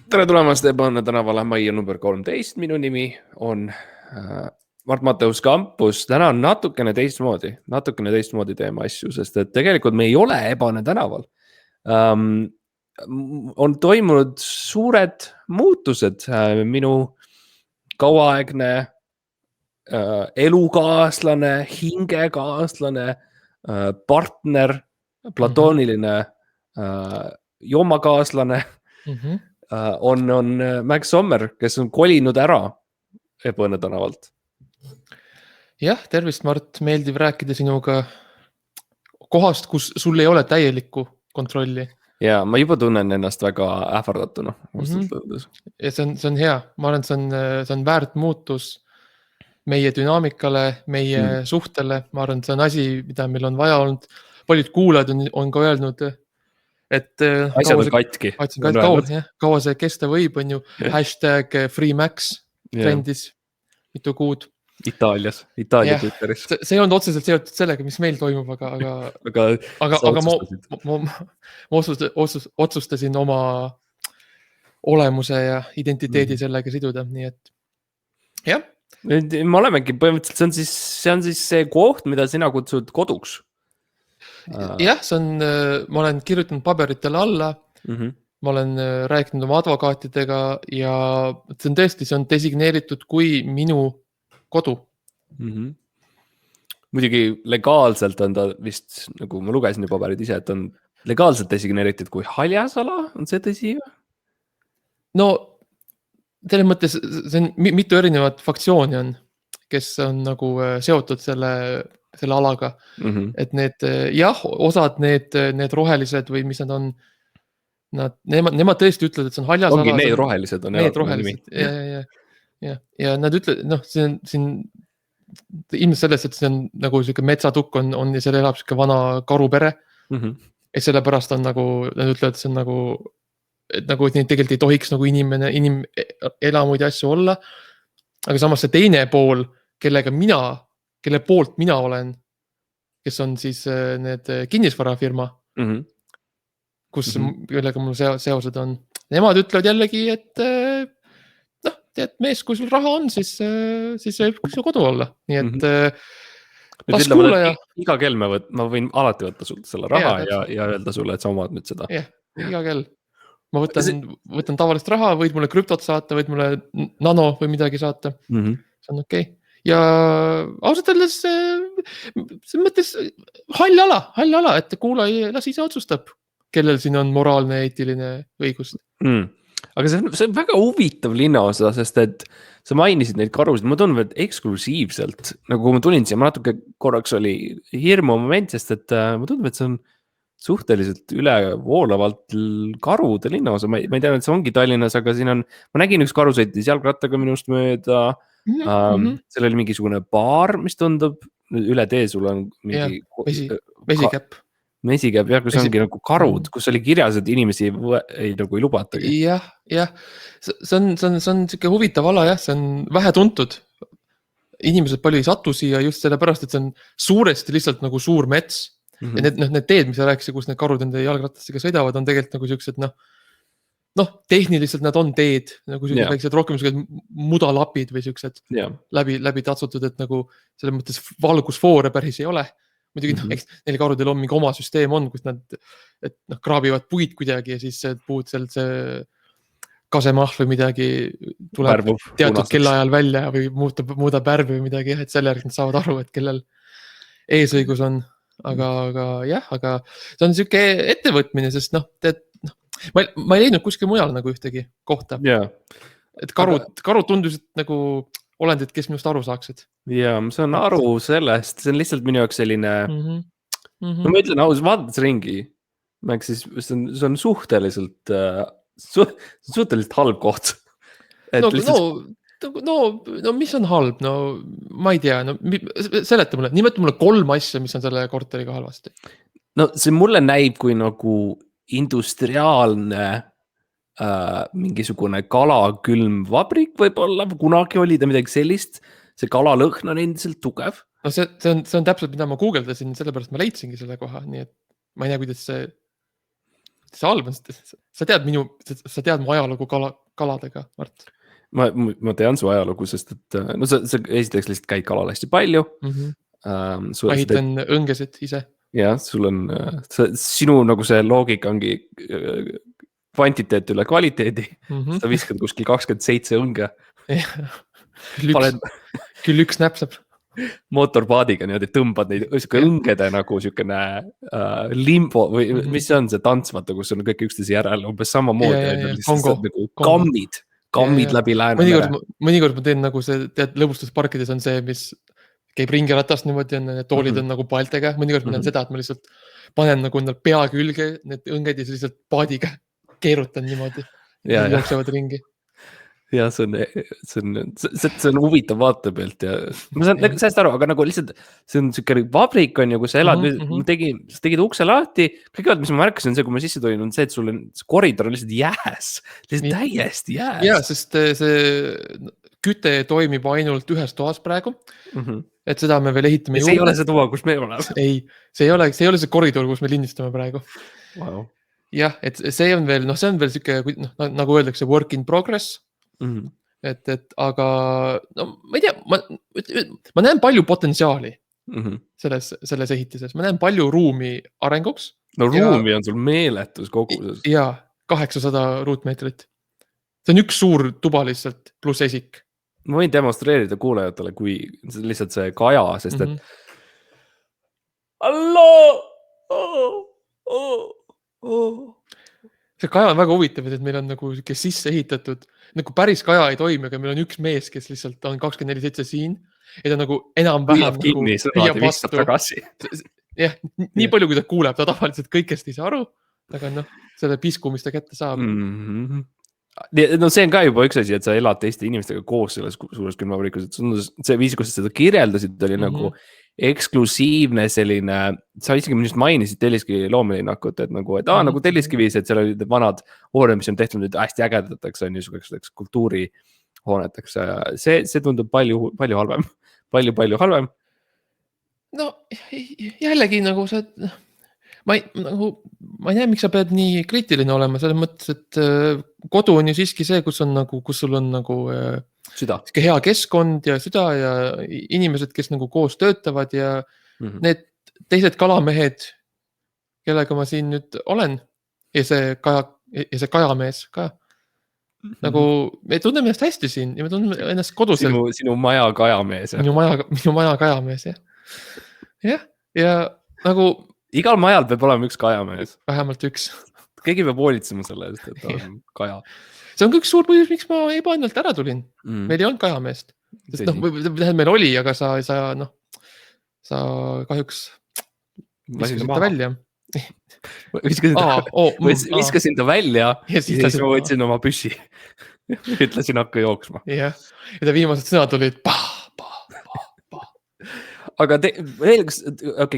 Tere tulemast Ebaõnne tänavale, majja number 13, minu nimi on Mart Mateus Kampus. Täna on natukene teistmoodi teema asju, sest et tegelikult me ei ole Ebaõnne tänaval. On toimunud suured muutused. Minu kauaaegne elukaaslane, hingekaaslane, partner, platooniline joomakaaslane on Max Sommer, kes on kolinud ära Ebaõnne tänavalt. Jah, tervist Mart, meeldib rääkida sinuga kohast, kus sul ei ole täielikku kontrolli. Ja ma juba tunnen ennast väga ähvardatuna. Ja see on hea, ma arvan, see on väärt muutus meie dünaamikale, meie suhtele. Ma arvan, see on asi, mida meil on vaja olnud. Paljud kuulajad on ka öelnud, et asjad on katki. Kaua see kesta võib, on ju #FreeMax trendis mitu kuud. Itaalia Twitteris. See ei olnud otseselt seotud sellega, mis meil toimub, aga ma otsustasin oma olemuse ja identiteedi sellega siduda, nii et jah. Me olemegi põhimõtteliselt, see on siis see koht, mida sina kutsud koduks. Jah, ma olen kirjutanud paberitele alla, ma olen rääkinud oma advokaatidega ja see on designeeritud kui minu kodu. Muidugi legaalselt on ta vist, nagu ma lugesin ju paberid ise, et on legaalselt designeeritud kui haljasala, on see tõsi? No, selles mõttes see on mitu erinevat faktsiooni on, kes on nagu seotud selle alaga. Et need, jah, osad need rohelised või mis nad on, nemad tõesti ütlevad, et see on haljasala. Ongi need rohelised on. Need rohelised, ja nad ütlevad, see on siin ilmselt sellest, et see on nagu selline metsatukk on ja seal elab selline vana karupere. Ja sellepärast on nagu, nad ütlevad, et see on nagu, et neid tegelikult ei tohiks nagu inimelamuid ja asju olla. Aga samas see teine pool, kelle poolt mina olen, kes on siis need kinnisvarafirma, kellega mul seosed on. Nemad ütlevad jällegi, et tead mees, kui sul raha on, siis võib su kodu olla. Nii et las kuulaja. Iga kell ma võin alati võtta sult selle raha ja öelda sulle, et sa omad nüüd seda. Jah, iga kell. Ma võtan tavalist raha, võid mulle krüptot saata, võid mulle nano või midagi saata. See on okei. Ja ausalt öeldes see mõttes hall ala, et kuulaja las ise otsustab, kellel siin on moraalne, eetiline õigus. Aga see on väga huvitav linnaosa, sest et sa mainisid neid karusid, ma tunnen, et eksklusiivselt, nagu kui ma tulin siia, ma natuke korraks oli hirmu moment, sest et ma tunnen, et see on suhteliselt ülevoolavalt karude linnaosa. Ma ei tea, et see ongi Tallinnas, aga siin on, ma nägin üks karu sõitis jalgrattaga minust mööda, seal oli mingisugune baar, mis tundub, üle tee sul on mingi mesikäpp, jah, kus ongi nagu karud, kus oli kirjas, et inimesi ei lubatagi. Jah, see on selline huvitav ala, jah, see on vähe tuntud. Inimesed palju ei satu siia just sellepärast, et see on suuresti lihtsalt nagu suur mets. Ja need teed, mis sa rääkisid, kus need karud ende jalgrattastega sõidavad, on tegelikult nagu sellised, tehniliselt nad on teed, nagu sellised rohkem mudalapid või sellised läbi tatsutud, et nagu selles mõttes valgusfoore päris ei ole. Muidugi, eks neil karudel on mingi oma süsteem on, kus nad kraabivad puid kuidagi ja siis puud seal see kasemahl või midagi tuleb teatud kellaajal välja või muudab värvi või midagi, et selle järgi nad saavad aru, et kellel eesõigus on. Aga see on selline ettevõtmine, sest ma ei leidnud kuskil mujal nagu ühtegi kohta. Et karud tundusid nagu olendid, kes minust aru saaksid. Ja ma saan aru sellest, see on lihtsalt minu jaoks selline, no ma ütlen aus, vaadates ringi, see on suhteliselt halb koht. No mis on halb? No ma ei tea, seleta mulle, nimeta mulle 3 asja, mis on selle korteriga halvasti. No see mulle näib kui nagu industriaalne mingisugune kalakülmvabrik võib-olla, kunagi oli ta midagi sellist, see kalalõhn on endiselt tugev. No see on täpselt, mida ma guugeldasin, sellepärast ma leidsingi selle koha, nii et ma ei tea, kuidas see halb on, sa tead mu ajalugu kaladega, Mart. Ma tean su ajalugu, sest et no sa esiteks lihtsalt käid kalal hästi palju. Ma ehitan õngesid ise. Jah, sul on, sinu nagu see loogika ongi kvantiteet üle kvaliteedi. Sa viskad kuskil 27 õnge. Küll üks näpsab. Mootorpaadiga niimoodi tõmbad neid õngede nagu siukene limbo või mis see on see tants, vaata, kus on kõik üksteise järel umbes samamoodi. Nagu kammid läbi Läänemere. Mõnikord ma teen nagu see, tead, lõbustusparkides on see, mis käib ringiratast niimoodi, need toolid on nagu paeltega. Mõnikord ma teen seda, et ma lihtsalt panen nagu endal pea külge need õnged ja lihtsalt paadiga keerutan niimoodi. Jooksevad ringi. Ja see on huvitav vaate pealt ja ma saan sellest aru, aga nagu lihtsalt see on siuke vabrik on ju, kus sa elad, sa tegid ukse lahti, kõigepealt, mis ma märkasin, see, kui ma sisse tulin, on see, et sul on koridor on lihtsalt jääs, lihtsalt täiesti jääs. Ja, sest see küte toimib ainult ühes toas praegu, et seda me veel ehitame juurde. See ei ole see toa, kus me oleme. Ei, see ei ole see koridor, kus me lindistame praegu. Wow. Jah, et see on veel, see on veel siuke, nagu öeldakse, work in progress. aga no, ma ei tea, ma näen palju potentsiaali selles ehitises, ma näen palju ruumi arenguks. No ruumi on sul meeletus koguses. Ja 800 ruutmeetrit. See on üks suur tuba lihtsalt, pluss esik. Ma võin demonstreerida kuulajatele, kui lihtsalt see kaja, sest et See kaja on väga huvitav, et meil on nagu kes sisse ehitatud, nagu päris kaja ei toimi, aga meil on üks mees, kes lihtsalt on 24/7 siin, et on nagu enam-vähem kinni, sõnad vistab tagasi. Jah, nii palju, kui ta kuuleb, ta tavaliselt kõikest ei saa aru, aga noh, selle pisku, mis ta kätte saab. No see on ka juba üks asi, et sa elad teiste inimestega koos selles suures külmavabrikus, et see viis, kus sa seda kirjeldasid, oli nagu eksklusiivne selline, sa isegi minust mainisid Telliskivi loomelinakut, et nagu, et nagu Telliskivis, et seal olid vanad hooned, mis on tehtud nüüd hästi ägedateks, on niisuguseks kultuurihooneteks. See tundub palju halvem, palju halvem. No jällegi nagu sa, ma ei tea, miks sa pead nii kriitiline olema, selles mõttes, et kodu on ju siiski see, kus sul on nagu süda. Hea keskkond ja süda ja inimesed, kes nagu koos töötavad ja need teised kalamehed, kellega ma siin nüüd olen ja see kajamees ka. Nagu me tunneme ennast hästi siin ja me tunneme ennast koduselt. Sinu maja kajamees. Minu maja kajamees, jah. Jah, ja nagu igal majal peab olema üks kajamees. Vähemalt üks. Keegi peab hoolitsema selle eest, et on kaja. See on üks suur põhjus, miks ma ebaõnnelt ära tulin. Meil ei olnud kajameest. Meil oli, aga sa kahjuks viskasid ta välja. Viskasin ta välja ja siis ma võtsin oma püssi. Ütlesin hakka jooksma. Ja ta viimased sõnad olid aga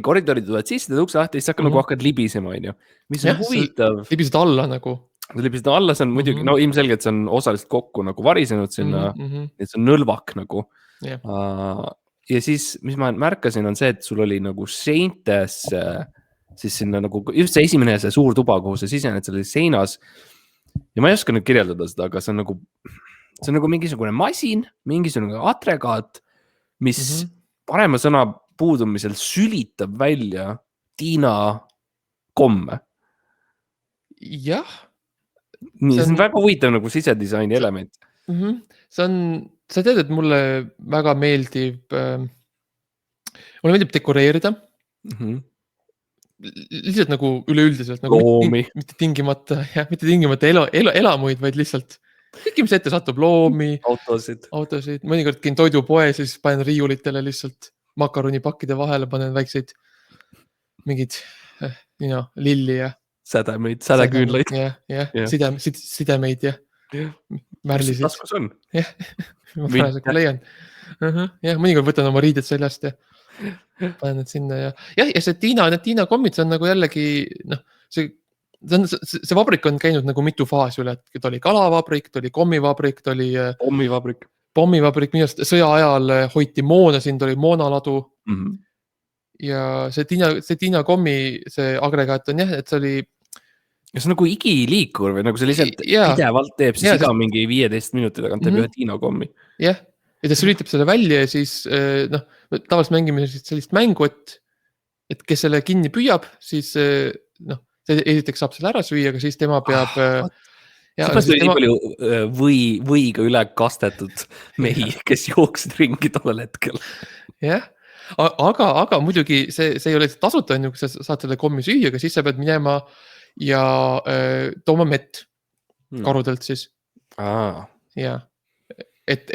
koridorid tulevad sisse, teed ukse lahti, siis hakkad libisema, on ju. Mis on huvitav. Libised alla nagu. Libised alla, see on muidugi, no ilmselgelt see on osaliselt kokku nagu varisenud sinna, et see on nõlvak nagu. Ja siis, mis ma märkasin, on see, et sul oli nagu seintes, siis sinna nagu, just see esimene see suur tuba, kuhu sa sisened, see oli seinas. Ja ma ei oska nüüd kirjeldada seda, aga see on nagu mingisugune masin, mingisugune atregaat, mis parema sõna puudumisel sülitab välja Tiina komme. Jah. See on väga huvitav nagu sisedisaini element. Sa tead, et mulle väga meeldib dekoreerida. Lihtsalt nagu üleüldiselt. Loomi. Mitte tingimata elamuid, vaid lihtsalt kõiki, mis ette satub, loomi, autosid. Mõnikord käin toidupoes ja siis panen riiulitele lihtsalt makaronipakkide vahele, panen väikseid mingid lilli ja sädeküünlaid. Sidemeid ja märlisid. Taskus on. Jah, ma praegu leian. Mõnikord võtan oma riided seljast ja panen need sinna ja see Tiina kommid, see on nagu jällegi, see vabrik on käinud nagu mitu faasi üle, et oli kalavabrik, oli kommivabrik, oli pommivabrik, millest sõja ajal hoiti moona, siin oli moonaladu ja see Tiina kommi, see agregaat on jah, et see oli see on nagu igiliikur või nagu see lihtsalt Jaa. pidevalt teeb siis Jaa, iga mingi 15 minuti tagant teeb ühe Dino kommi. Jah, ja ta sülitab selle välja ja siis noh, tavaliselt mängime sellist mängu, et kes selle kinni püüab, siis noh, see esiteks saab selle ära süüa, aga siis tema peab Seepärast oli nii palju võiga üle kastetud mehi, kes jooksid ringi tollel hetkel. Jah, aga muidugi see ei ole tasuta, kui sa saad selle kommi süüa, aga siis sa pead minema ja tooma mett karudelt siis. Ja et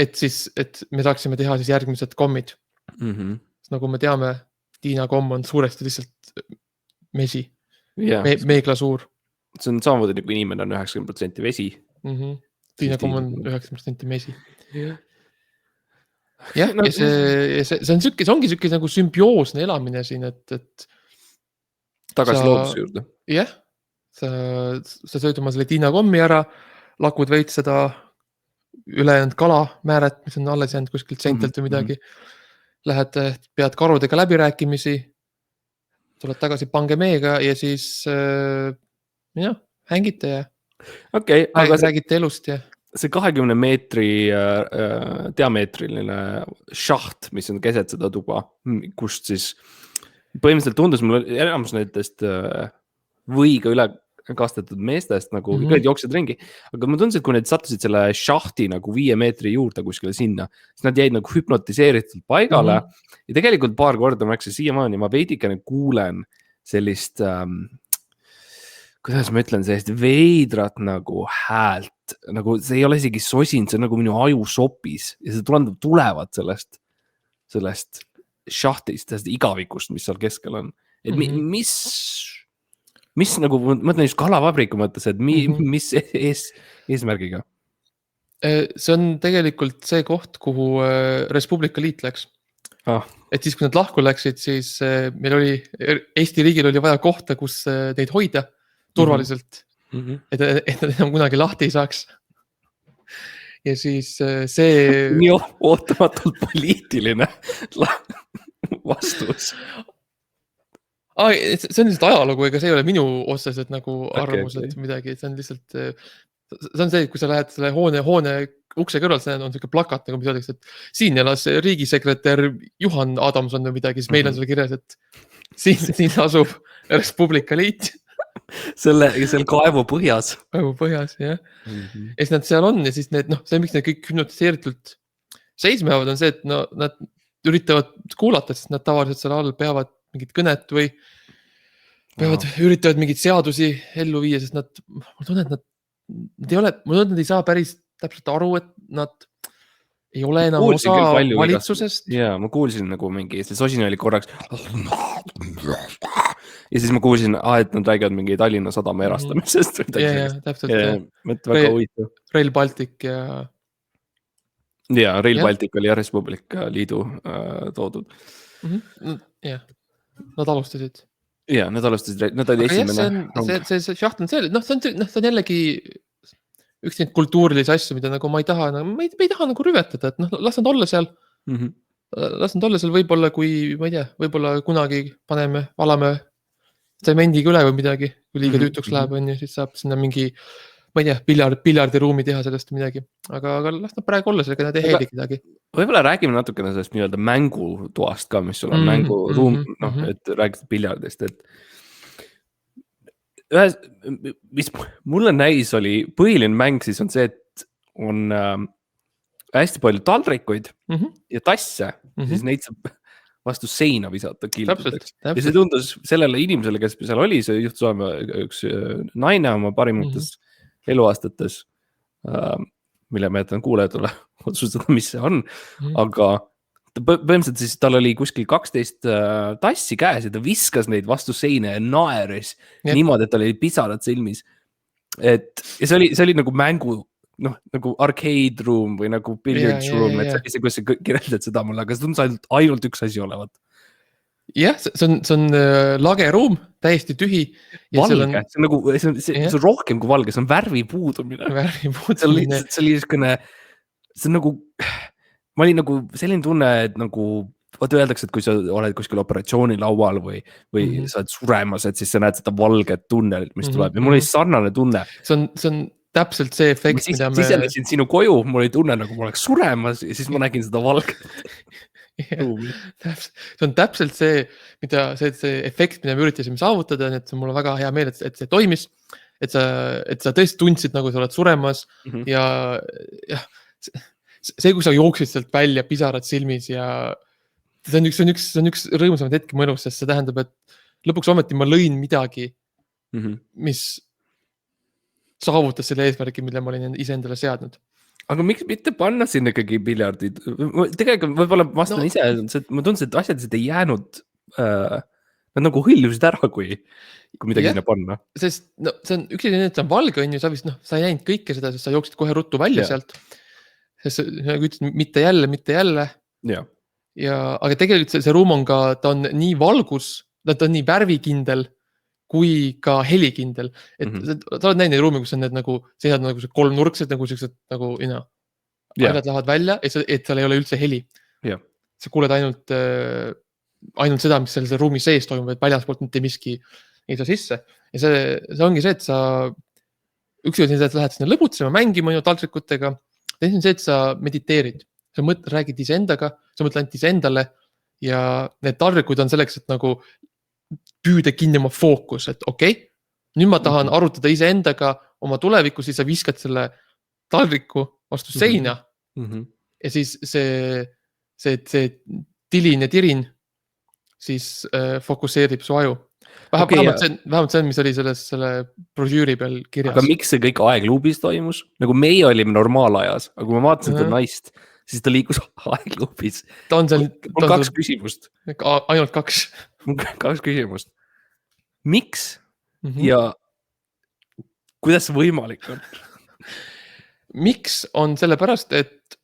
me saaksime teha siis järgmised kommid. Nagu me teame, Tiina komm on suuresti lihtsalt mesi, meeglasuur. See on samamoodi nagu inimene on 90% vesi. Tiina komm on 90% mesi. Jah, ja see ongi siuke nagu sümbioosne elamine siin, et tagasi looduse juurde. Jah, sa sööd oma selle Tiina kommi ära, lakud veits seda ülejäänud kalamääret, mis on alles jäänud kuskilt sentelt või midagi. Lähed, pead karudega läbirääkimisi, tuled tagasi pangemeega ja siis hängite ja räägite elust ja see 20 meetri diameetriline šaht, mis on keset seda tuba, kust siis põhimõtteliselt tundus mulle enamus nendest võiga üle kastetud meestest nagu kõik jooksid ringi, aga ma tundsin, et kui need sattusid selle šahti nagu 5 meetri juurde kuskile sinna, siis nad jäid nagu hüpnotiseeritud paigale ja tegelikult paar korda ma siiamaani ma veidikene kuulen sellist kuidas ma ütlen, sellist veidrat nagu häält, nagu see ei ole isegi sosin, see on nagu minu aju sopis ja see tulevad sellest šahtist, sellest igavikust, mis seal keskel on. Et mis nagu, mõtlen just kalavabriku mõttes, et mis eesmärgiga? See on tegelikult see koht, kuhu Respublika Liit läks. Et siis, kui nad lahku läksid, siis meil oli, Eesti riigil oli vaja kohta, kus neid hoida turvaliselt, et nad enam kunagi lahti ei saaks. Ja siis see... Nii ootamatult poliitiline vastus. See on lihtsalt ajalugu, ega see ei ole minu otseselt nagu arvamused midagi, see on lihtsalt, see on see, kui sa lähed selle hoone ukse kõrval, see on selline plakat, nagu mis öeldakse, et siin elas riigisekretär Juhan Adamson või midagi, siis meil on selle kirjas, et siin asub Respublika Liit. Selle kaevu põhjas. Kaevu põhjas, jah. Ja siis nad seal on ja siis need, see miks need kõik hüpnotiseeritult seismeavad on see, et nad üritavad kuulata, sest nad tavaliselt seal all peavad mingit kõnet või üritavad mingid seadusi ellu viia, sest nad, ma tunnen, et nad ei saa päris täpselt aru, et nad ei ole enam osa valitsusest. Jaa, ma kuulsin nagu mingi, see sosin oli korraks ja siis ma kuulsin, et nad räägivad mingi Tallinna sadama erastamisest. Jaa, täpselt. Väga huvitav. Rail Baltic ja... Jaa, Rail Baltic oli Respublika Liidu toodud. Jah. Nad alustasid. Jaa, nad alustasid, nad oli esimene. See šaht on see, see on jällegi üks neid kultuurilisi asju, mida nagu ma ei taha nagu rüvetada, et las nad olla seal. Las nad olla seal võib-olla, kui, ma ei tea, võib-olla kunagi valame semendiga üle või midagi, kui liiga tüütuks läheb, siis saab sinna mingi, ma ei tea, piljardiruumi teha sellest midagi. Aga las nad praegu olla sellega, nad ei heidi midagi. Võib-olla räägime natukene sellest nii-öelda mängutoast ka, mis sul on mänguruum, et räägid piljardist, et mis mulle näis oli, põhiline mäng siis on see, et on hästi palju taldrikuid ja tasse, siis neid saab vastu seina visata kildudeks. Ja see tundus sellele inimesele, kes seal oli, see juhtus olema üks naine oma parimates eluaastates, mille ma jätan kuulajatele otsustada, mis see on, aga põhimõtteliselt siis tal oli kuskil 12 tassi käes ja ta viskas neid vastu seina ja naeris niimoodi, et tal oli pisarad silmis. Ja see oli nagu mängu, nagu arcade room või nagu billiards room, et see, kuidas sa kirjeldad seda mulle, aga see tundus ainult üks asi olevat. Jah, see on lage ruum, täiesti tühi. Valge, see on rohkem kui valge, see on värvi puudumine. See oli nagu, ma olin nagu selline tunne, et nagu vaata öeldakse, et kui sa oled kuskil operatsioonilaual või sa oled suremas, et siis sa näed seda valget tunnelit, mis tuleb ja mul oli sarnane tunne. See on täpselt see efekt, mida me... Sisenesin sinu koju, mul oli tunne, nagu ma oleks suremas ja siis ma nägin seda valget. See on täpselt see, see efekt, mida me üritasime saavutada, et see mul on väga hea meel, et see toimis, et sa tõesti tundsid, nagu sa oled suremas ja see, kui sa jooksid sealt välja, pisarad silmis ja see on üks rõõmsamaid hetki mõnus, sest see tähendab, et lõpuks ometi ma lõin midagi, mis saavutas selle eesmärgi, mille ma olin iseendale seadnud. Aga miks mitte panna sinna ikkagi piljardid? Tegelikult võib-olla vastan ise, ma tundsin, et asjad ei jäänud, nad nagu hõljusid ära, kui midagi sinna panna. Sest see on üks selline, et see on valge, on ju, sa ei näinud kõike seda, sest sa jooksid kohe ruttu välja sealt. Sest nagu ütlesid, mitte jälle. Aga tegelikult see ruum on ka, ta on nii valgus, ta on nii värvikindel, kui ka helikindel. Et sa oled näinud neid ruumi, kus on need nagu, seinad nagu kolmnurksed, nagu sellised nagu, ainad lähevad välja, et seal ei ole üldse heli. Sa kuuled ainult seda, mis selles ruumis sees toimub, et väljaspoolt mitte miski ei saa sisse. Ja see ongi see, et sa üks on see, et lähed sinna lõbutsema, mängima taldrikutega. Teine on see, et sa mediteerid. Sa räägid iseendaga, sa mõtled ainult iseendale ja need taldrikud on selleks, et nagu püüda kinni oma fookus, et okei, nüüd ma tahan arutada iseendaga oma tulevikku, siis sa viskad selle taldriku vastu seina ja siis see tilin ja tirin siis fokusseerib su aju. Vähemalt see, mis oli selle brošüüri peal kirjas. Aga miks see kõik aegluubis toimus? Nagu meie olime normaalajas, aga kui ma vaatasin seda naist, siis ta liikus aegluubis. Mul 2 küsimust. Ainult 2. 2 küsimust. Miks ja kuidas see võimalik on? Miks on sellepärast, et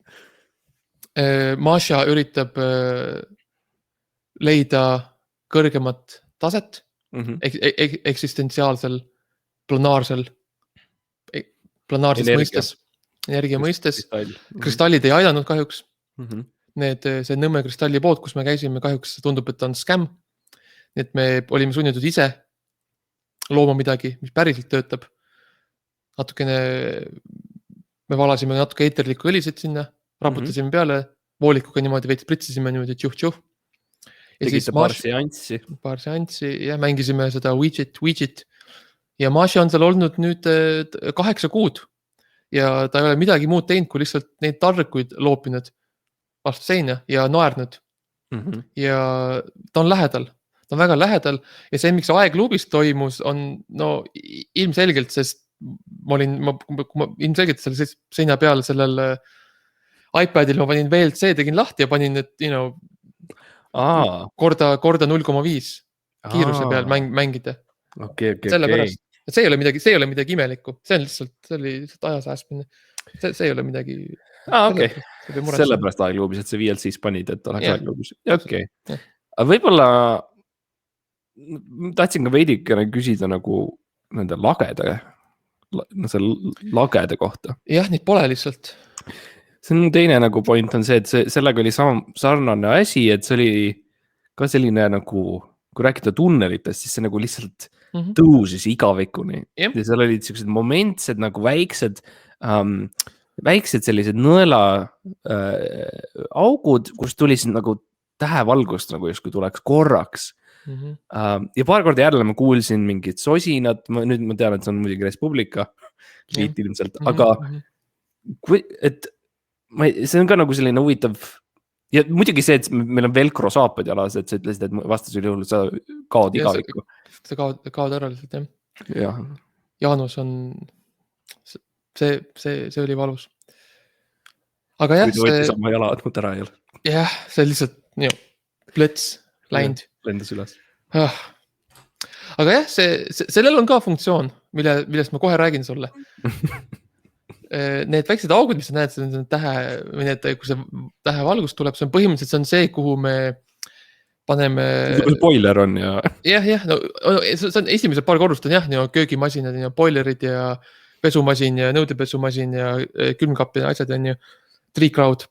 Masha üritab leida kõrgemat taset eksistentsiaalsel, planaarsel mõistes, energia mõistes. Kristallid ei aidanud kahjuks. See Nõmme kristalli pood, kus me käisime, kahjuks tundub, et on scam. Nii et me olime sunnitud ise looma midagi, mis päriselt töötab. Natukene, me valasime natuke eeterlikku õlisid sinna, raputasime peale, voolikuga niimoodi veits pritsisime niimoodi tjuh-tjuh. Tegite paar seanssi. Ja mängisime seda widget. Ja Masha on seal olnud nüüd 8 kuud. Ja ta ei ole midagi muud teinud, kui lihtsalt neid taldrikuid loopinud vastu seina ja naernud. Ja ta on lähedal. Ta on väga lähedal ja see, miks aegluubis toimus, on ilmselgelt, sest ma ilmselgelt selle seina peal sellel iPadil ma panin VLC, tegin lahti ja panin need, korda 0,5 kiiruse peal mängida. Sellepärast. See ei ole midagi imelikku. See on lihtsalt ajasäästmine. See ei ole midagi... Sellepärast aegluubis, et see VLC-s panid, et oleks aegluubis. Aga võib-olla tahtsin ka veidikene küsida nagu nende lagede kohta. Jah, neid pole lihtsalt. See on teine nagu point on see, et sellega oli sarnane asi, et see oli ka selline nagu, kui rääkida tunnelitest, siis see nagu lihtsalt tõusis igavikuni. Ja seal olid sellised momentsed nagu väiksed sellised nõela augud, kus tuli siin nagu tähevalgust nagu justkui tuleks korraks. Ja paar korda jälle ma kuulsin mingit sosinat, nüüd ma tean, et see on muidugi Res Publica liit ilmselt, aga see on ka nagu selline huvitav ja muidugi see, et meil on velcro saapad jalas, et sa ütlesid, et vastasel juhul sa kaod igavikku. Sa kaod ära lihtsalt, jah. Jaanus on, see oli valus. Aga jah, kui ta võttis oma jalad mut ära ei ole. Jah, see lihtsalt plöts läinud. Lendas üles. Aga jah, sellel on ka funktsioon, millest ma kohe räägin sulle. Need väiksed augud, mis sa näed, see on kui see tähevalgus tuleb, see on põhimõtteliselt see, kuhu me paneme... See boiler on ja... Jah, see on esimesed paar korrust on köögimasinad ja boilerid ja pesumasin ja nõudepesumasin ja külmkapp ja asjad on ju, triikraud.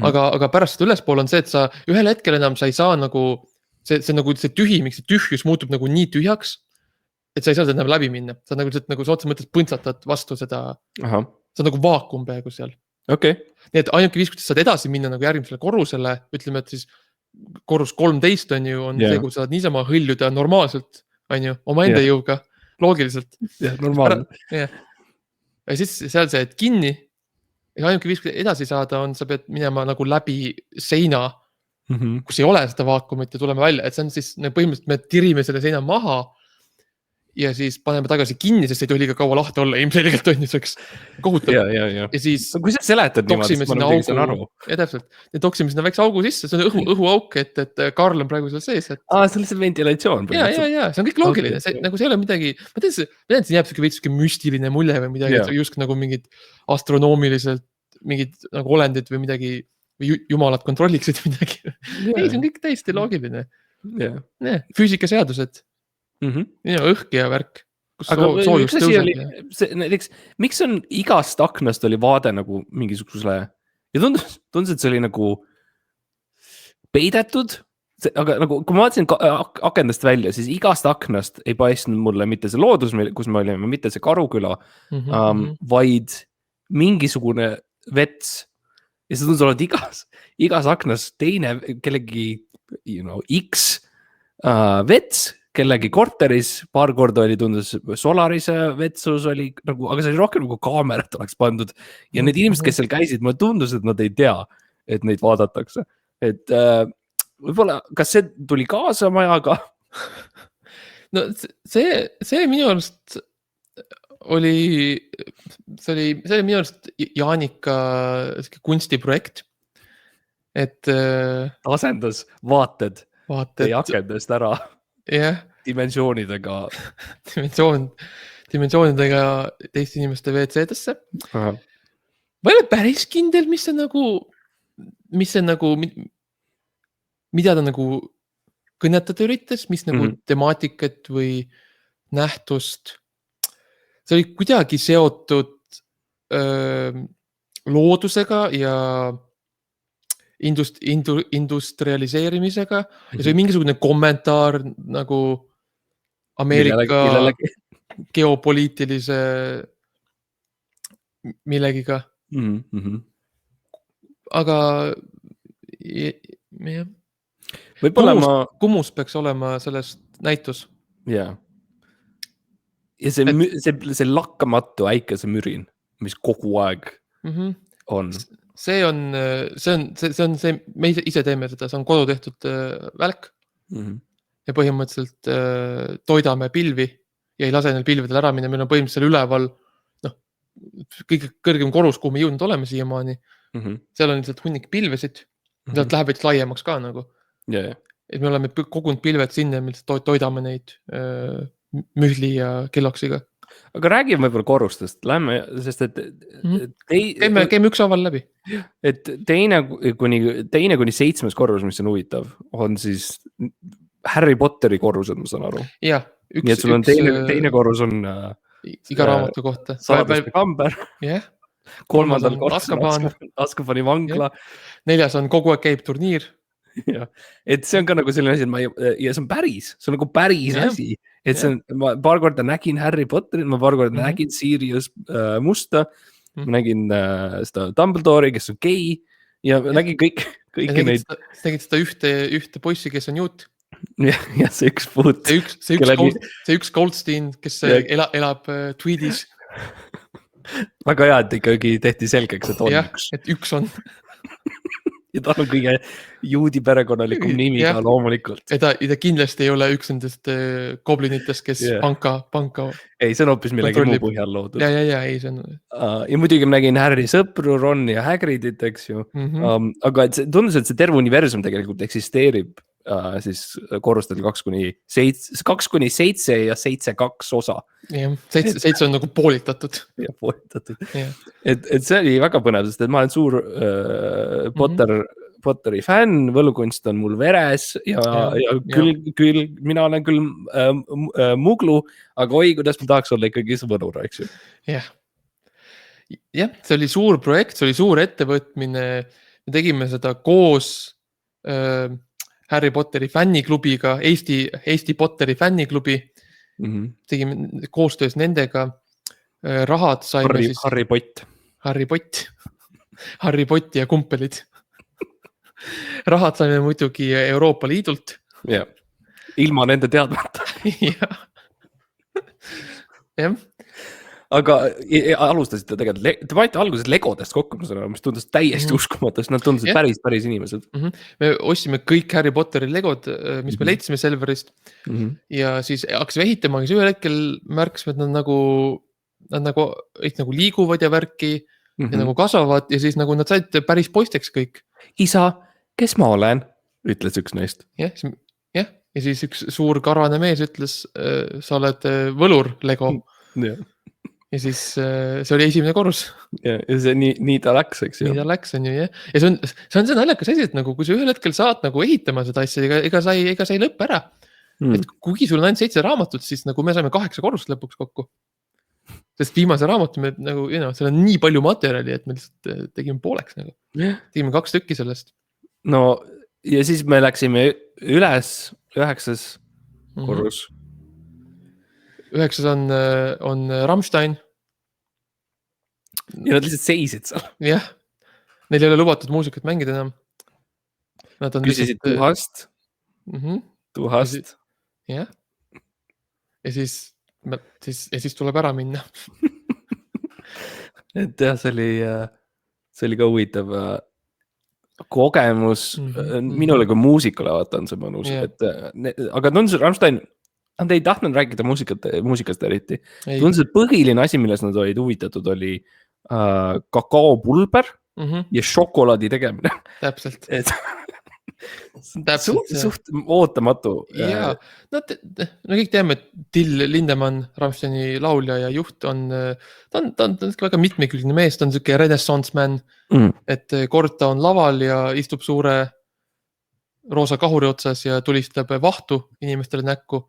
aga pärast seda ülespool on see, et sa ühel hetkel enam sa ei saa nagu, see nagu see tühimik, see tühjus muutub nagu nii tühjaks, et sa ei saa seda enam läbi minna. Sa nagu otse mõttes põntsatad vastu seda, sa on nagu vaakum peaaegu seal. Okay. Nii et ainuke viis, kuidas saad edasi minna nagu järgmisele korrusele, ütleme, et siis korrus 13 on ju, on see, kui saad niisama hõljuda normaalselt, on ju, oma enda jõuga, loogiliselt. Normaalne. Ja siis seal see, et kinni, ja ainuke viis, kuidas edasi saada on, sa pead minema nagu läbi seina, kus ei ole seda vaakumit ja tuleme välja, et see on siis põhimõtteliselt me tirime selle seina maha ja siis paneme tagasi kinni, sest ei tohi liiga kaua lahti olla, ilmselgelt on ju selleks kohutav. Ja siis kui sa seletad niimoodi, siis ma nüüd saan aru. Ja täpselt, ja toksime sinna väikse augu sisse, see on õhuauk, et Karl on praegu seal sees. See on lihtsalt ventilatsioon. Ja, see on kõik loogiline, nagu see ei ole midagi, ma tean, et see jääb veits müstiline mulje või midagi, et just nagu mingid astronoomiliselt, mingid nagu olendid või midagi, või jumalad kontrolliksid midagi. Ei, see on kõik täiesti loogiline. Füüsikaseadused. Ja õhk ja värk. Aga üks asi oli, näiteks, miks on igast aknast oli vaade nagu mingisugusele ja tundus, et see oli nagu peidetud, aga nagu kui ma vaatasin akendast välja, siis igast aknast ei paistnud mulle mitte see loodus, kus me olime, mitte see Karuküla, vaid mingisugune vets ja see tundus olnud igas aknas teine kellegi X vets, kellegi korteris, paar korda oli tundus Solarise vetsus oli nagu, aga see oli rohkem nagu kaamerat oleks pandud ja need inimesed, kes seal käisid, mulle tundus, et nad ei tea, et neid vaadatakse. Et võib-olla, kas see tuli kaasa majaga? No see minu arust oli minu arust Jaanika kunstiprojekt, et asendas vaated ja akendest ära. Dimensioonidega teiste inimeste WC-desse. Ma ei ole päris kindel, mis see nagu, mida ta nagu kõnetada üritas, mis nagu temaatikat või nähtust. See oli kuidagi seotud loodusega ja industrialiseerimisega ja see oli mingisugune kommentaar nagu Ameerika geopoliitilise millegiga. Aga Kumus peaks olema sellest näitus. Ja see lakkamatu äikese mürin, mis kogu aeg on. See on see, me ise teeme seda, see on kodu tehtud välk ja põhimõtteliselt toidame pilvi ja ei lase neil pilvidel ära minna, meil on põhimõtteliselt üleval kõige kõrgem korrus, kuhu me jõudnud oleme siiamaani, seal on lihtsalt hunnik pilvesid, sealt läheb veits laiemaks ka nagu, et me oleme kogunud pilved sinna ja me toidame neid mühli ja kelloksiga. Aga räägime võib-olla korrustest, lähme, sest et käime ükshaaval läbi. Et teine kuni 7. korrus, mis on huvitav, on siis Harry Potteri korrused, ma saan aru. Ja, nii et sul on teine korrus on iga raamatu kohta. Saadaste kamber. Kolmandal korrus on Azkabani vangla. 4. on kogu aeg käib turniir. Ja, et see on ka nagu selline asi, ja see on päris, see on nagu päris asi. Et see on, ma paar korda nägin Harry Potterit, ma paar korda nägin Sirius Musta, ma nägin seda Dumbledore'i, kes on gei ja nägin kõiki neid. Nägid seda ühte poissi, kes on juut. Ja see üks puut. See üks Goldstein, kes elab Tweedis. Väga hea, et ikkagi tehti selgeks, et on üks. Et üks on. Ja ta on kõige juudi perekonnalikum nimi ka loomulikult. Ja ta kindlasti ei ole üks nendest goblinitest, kes panka. Ei, see on hoopis millegi muu põhjal loodud. Ja, ei, see on. Ja muidugi ma nägin Harry sõpru, Ron ja Hagridit, eks ju. Aga tundus, et see terve universum tegelikult eksisteerib siis korrustel 2-7 ja 7-2 osa. 7 on nagu poolitatud. Ja poolitatud. Et see oli väga põnev, sest et ma olen suur Potteri fänn, võlukunst on mul veres ja küll mina olen küll muglu, aga oi, kuidas ma tahaks olla ikkagi võlur, eks ju. Jah, see oli suur projekt, see oli suur ettevõtmine, me tegime seda koos Harry Potteri fänniklubiga, Eesti Potteri fänniklubi. Tegime koostöös nendega, rahad saime siis Harry Pott. Harry Potti ja kumpelid. Rahad saime muidugi Euroopa Liidult. Jah, ilma nende teadmata. Jah. Aga alustasite tegelikult, te panite alguses Legodest kokku, mis tundus täiesti uskumatu, sest nad tundusid päris inimesed. Me ostsime kõik Harry Potteri Legod, mis me leidsime Selverist ja siis hakkasime ehitama, aga ühel hetkel märkasime, et nad nagu liiguvad ja värki ja nagu kasvavad ja siis nagu nad said päris poisteks kõik. Isa, kes ma olen? Ütles üks neist. Ja siis üks suur karvane mees ütles, sa oled võlur Lego. Ja siis see oli esimene korrus. Ja see nii ta läks, eks ju. Nii ta läks, on ju, jah. Ja see on see naljakas asi, et nagu, kui sa ühel hetkel saad nagu ehitama seda asja, ega sa ei lõpp ära. Et kuigi sul on ainult 7 raamatut, siis nagu me saime 8 korrust lõpuks kokku. Sest viimase raamatu me nagu, seal on nii palju materjali, et me lihtsalt tegime pooleks nagu. Tegime 2 tükki sellest. No ja siis me läksime üles 9. korrus. 9 on Rammstein. Ja nad lihtsalt seisid seal. Jah, neil ei ole lubatud muusikat mängida enam. Küsisid tuhast. Tuhast. Jah. Ja siis tuleb ära minna. Et jah, see oli ka huvitav kogemus. Minule kui muusikule on see mõnus. Aga tundus, Rammstein, nad ei tahtnud rääkida muusikast eriti. Tundus, et põhiline asi, milles nad olid huvitatud, oli kakaopulber ja šokolaadi tegemine. Täpselt. Suht ootamatu. Jaa, no kõik teame, et Till Lindemann, Rammsteini laulja ja juht ta on väga mitmekülgne mees, ta on selline renaissance-man, et kord ta on laval ja istub suure roosa kahuri otsas ja tulistab vahtu inimestele näkku.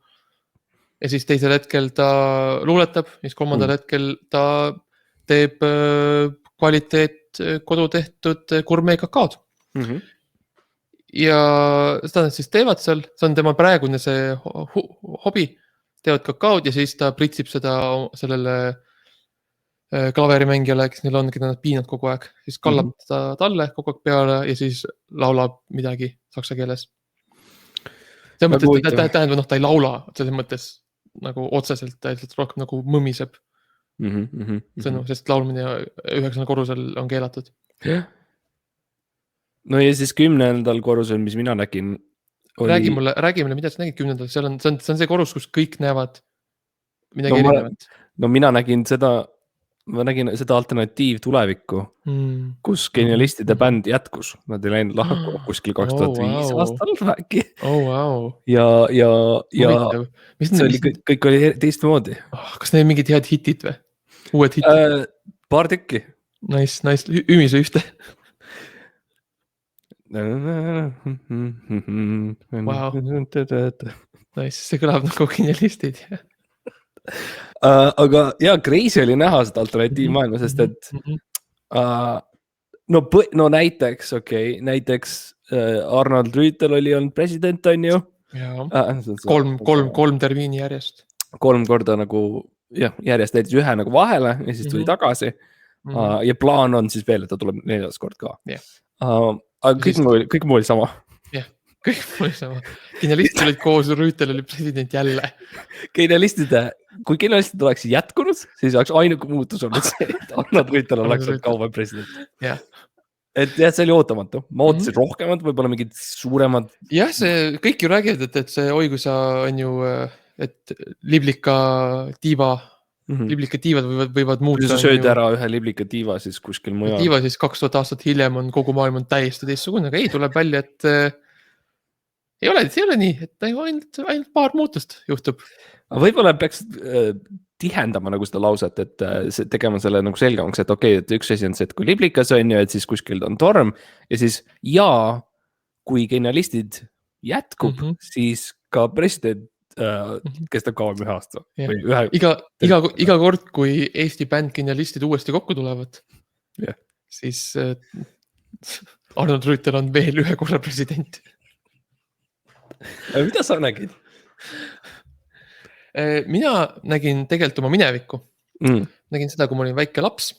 Ja siis teisel hetkel ta luuletab, siis kolmandal hetkel ta teeb kvaliteet kodutehtud gourmet kakaod. Ja seda nad siis teevad seal, see on tema praegune see hobi, teevad kakaod ja siis ta pritsib seda sellele klaverimängijale, kes neil on, keda nad piinad kogu aeg, siis kallab ta talle kogu aeg peale ja siis laulab midagi saksa keeles. See mõttes, et tähendab, ta ei laula selles mõttes nagu otseselt, ta rohkem nagu mõmiseb sõnu, sest laulmine 9. korrusel on keelatud. No ja siis 10. korrusel, mis mina nägin oli... Räägi mulle, mida sa nägid 10. See on see korrus, kus kõik näevad midagi erinevat. No mina nägin seda alternatiivtulevikku, kus genialistide bänd jätkus. Nad ei läinud lahku kuskil 2005 aastal vähki. Ja see oli, kõik oli teistmoodi. Kas neil mingid head hitit või? Uued hitit? Paar tükki. Nice, ümise ühte. Wow. Nice, see kõlab nagu genialistid. Aga crazy oli näha seda alternatiivmaailma, sest et no näiteks Arnold Rüütel oli olnud president, on ju. Kolm termiini järjest. 3 korda nagu järjest näitis ühe nagu vahele ja siis tuli tagasi. Ja plaan on siis veel, et ta tuleb 4. kord ka. Aga kõik muu oli sama. Jah, kõik muu oli sama. Genialistid olid koos, Rüütel oli president jälle. Kui genialistid oleks jätkunud, siis oleks ainuke muutus olnud see, et Arnold Rüütel oleks kauem president. Et jah, see oli ootamatu. Ma ootasin rohkemat, võib-olla mingid suuremad. Jah, see kõik ju räägivad, et see kui sa on ju, et liblika tiivad võivad muuta. Kui sa sööd ära ühe liblika tiiva, siis kuskil mujal. Tiiva siis 2000 aastat hiljem on kogu maailm on täiesti teistsugune, aga ei, tuleb välja, et ei ole nii, et ainult paar muutust juhtub. Võib-olla peaks tihendama nagu seda lauset, et tegema selle nagu selgemaks, et okei, et üks asi on see, et kui liblikas on ju, et siis kuskil on torm ja siis kui genialistid jätkub, siis ka president kestab kauem 1 aasta. Iga kord, kui Eesti bänd genialistid uuesti kokku tulevad, siis Arnold Rüütel on veel ühe korra president. Mida sa nägid? Mina nägin tegelikult oma minevikku. Mm. Nägin seda, kui ma olin väike laps.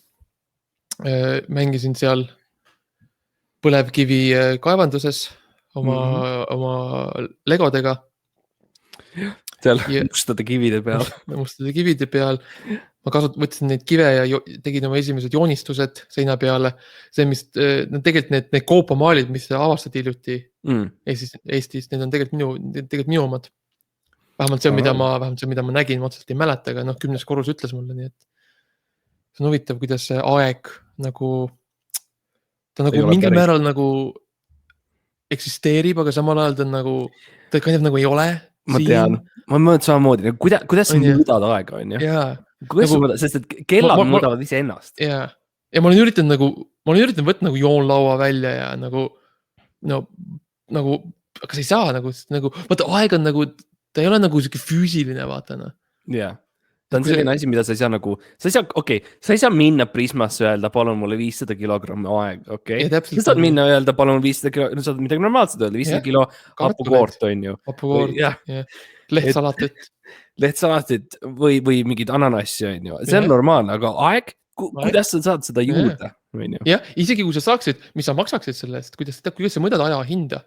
Mängisin seal põlevkivi kaevanduses oma legodega. Seal mustade kivide peal. Mustade kivide peal. Ma võtsin neid kive ja tegin oma esimesed joonistused seina peale. See, mis tegelikult need koopamaalid, mis avastati hiljuti Eestis, need on tegelikult minu omad. Vähemalt see, mida ma nägin, ma otseselt ei mäleta, aga 10. korrus ütles mulle, nii et see on huvitav, kuidas see aeg nagu, ta nagu mingil määral nagu eksisteerib, aga samal ajal ta nagu, ta kannab nagu ei ole. Ma tean, ma mõtlen samamoodi, kuidas sa muudad aega, on ju? Kuidas sa muudad, sest et kellad muudavad ise ennast. Ja ma olen üritanud võtta nagu joonlaua välja ja nagu, aga sa ei saa nagu, vaata aeg on nagu, ta ei ole nagu siuke füüsiline, vaatana. Jaa, ta on selline asi, mida sa ei saa nagu, sa ei saa minna Prismasse öelda, palun mulle 500 kilogrammi aeg, okei? Sa saad minna öelda, palun 500 kilo, saad midagi normaalselt öelda, 500 kilo hapukoort, on ju. Hapukoort, lehtsalatit või mingid ananassi, on ju. See on normaalne, aga aeg, kuidas sa saad seda juurde? Jah, isegi kui sa saaksid, mis sa maksaksid selle eest, kuidas sa mõõdad aja hinda?